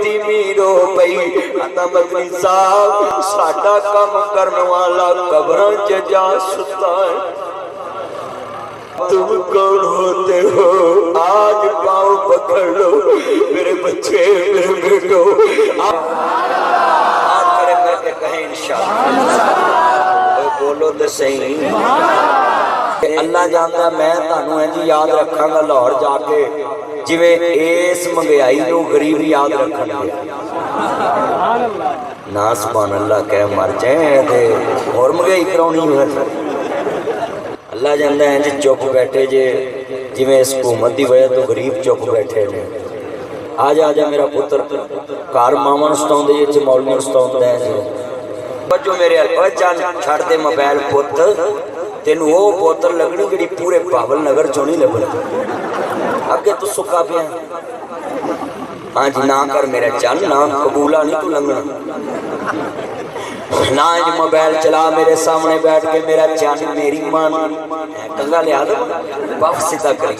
धीमी रो पई आंदा मदनी साहब साडा काम करने वाला कब्रां च जा सुता है। तुम कौन होते हो? आज पाँव पकड़ लो मेरे बच्चे मेरे बेटो आज मेरे करके कहें इंशाअल्लाह। बोलो तो सही। अल्लाह जानता मैं तुहानू इंज याद रखांगा लाहौर जाके जिवें इस महंगाई नूं गरीब याद रखणगे ना सुभान अल्लाह कह मर जाए ते होर महंगाई कराउणी है। अल्लाह जानता है चुप बैठे जे जिवें इस हुकूमत की वजह तो गरीब चुप बैठे ने। आ जा मेरा पुत्र घर मावां नूं सताउंदे जे मौलवी नूं सताउंदा है जी बच्चों मेरे ओए चल छड़ दे मोबाइल पुत तेनू वो बोतल लगनी जिहड़ी पूरे बाबल नगर चों नहीं लगनी अगे तू सुक्का पिया। हाँ जी ना कर मेरा चल ना कबूला नहीं तू लंघना ना मोबाइल चला मेरे सामने बैठ के मेरा चन मेरी मान कंगा लिया दो वापसी तक करी